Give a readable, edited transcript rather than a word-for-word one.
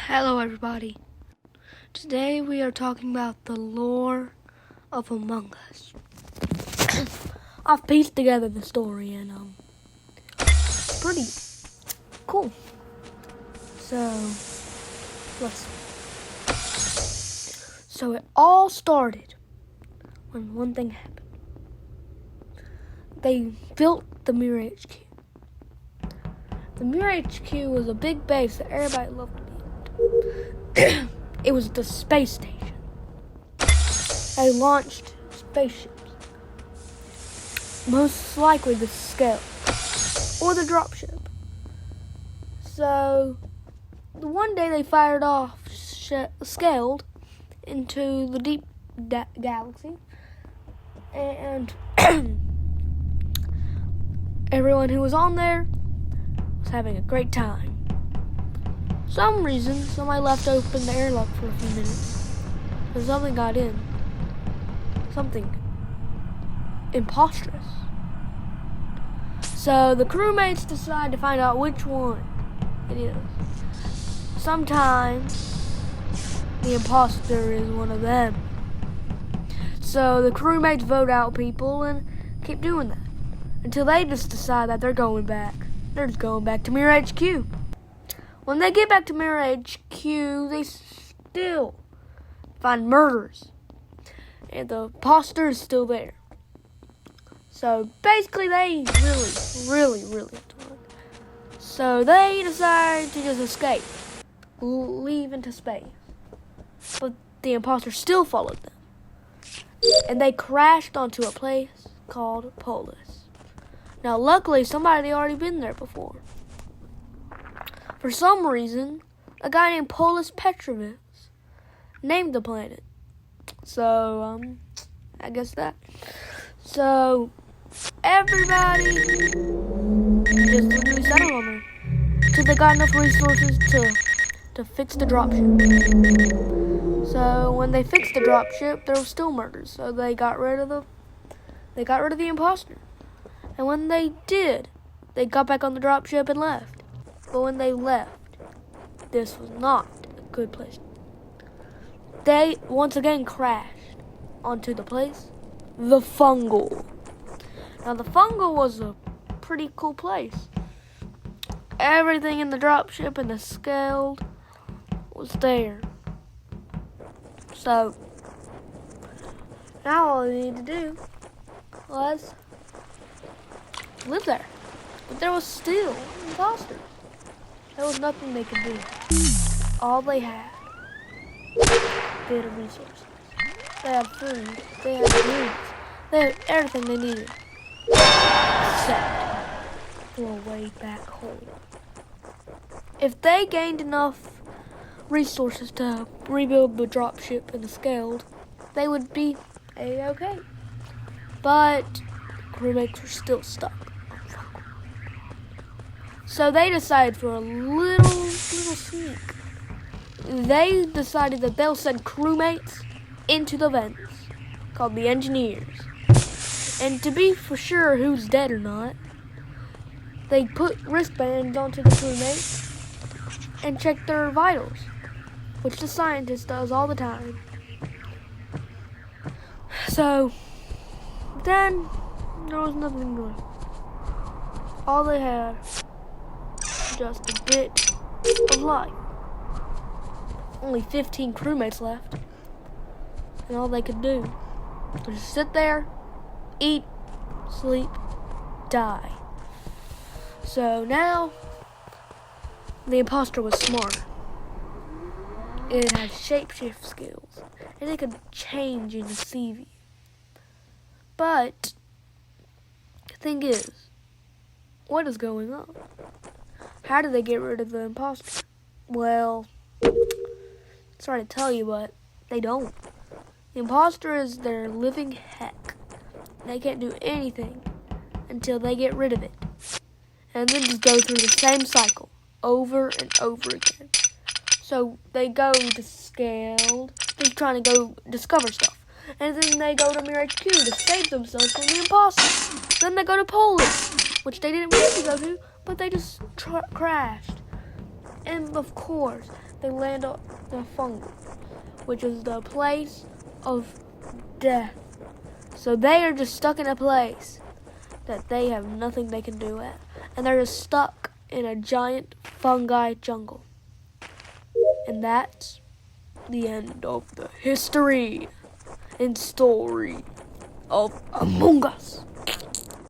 Hello everybody. Today we are talking about the lore of Among Us. I've pieced together the story and it's pretty cool. So it all started when one thing happened. They built the Mirror HQ. The Mirror HQ was a big base that everybody loved to be. It was the space station. They launched spaceships. Most likely the Scale or the dropship. So one day they fired off Scaled into the deep galaxy, and everyone who was on there was having a great time. Some reason, somebody left open the airlock for a few minutes, and something got in. Something imposterous. So the crewmates decide to find out which one it is. Sometimes the imposter is one of them. So the crewmates vote out people and keep doing that until they just decide that they're going back. They're just going back to Mirror HQ. When they get back to Mirror HQ, they still find murders. And the imposter is still there. So basically they really have to run. So they decide to just escape. Leave into space. But the imposter still followed them. And they crashed onto a place called Polis. Now luckily somebody had already been there before. For some reason, a guy named Polis Petrovich named the planet. So, I guess that. So, everybody just literally settled on there. Till they got enough resources to fix the dropship. So, when they fixed the dropship, there were still murders. So, they got rid of the imposter. And when they did, they got back on the dropship and left. But when they left, this was not a good place. They once again crashed onto the place, the Fungal. Now the Fungal was a pretty cool place. Everything in the dropship and the Scaled was there. So now all they needed to do was live there. But there was still an imposter. There was nothing they could do. All they had was a bit of resources. They had food. They had drinks. They had everything they needed. Except for a way back home. If they gained enough resources to rebuild the dropship and the Scaled, they would be A-okay. But crewmates were still stuck. So they decided for a little sneak. They decided that they'll send crewmates into the vents, called the engineers. And to be for sure who's dead or not, they put wristbands onto the crewmates and check their vitals, which the scientist does all the time. So then there was nothing good. All they had just a bit of life. Only 15 crewmates left. And all they could do was just sit there, eat, sleep, die. So now, the imposter was smart. It had shapeshift skills. And it could change into CV. But, the thing is, what is going on? How did they get rid of the imposter? Well, sorry to tell you, but they don't. The imposter is their living heck. They can't do anything until they get rid of it. And then just go through the same cycle over and over again. So they go to Scaled, just trying to go discover stuff. And then they go to Mirror HQ to save themselves from the imposter. Then they go to Polis, which they didn't really go to, but they just crashed. And of course, they land on the fungus, which is the place of death. So they are just stuck in a place that they have nothing they can do at. And they're just stuck in a giant fungi jungle. And that's the end of the history and story of Among Us.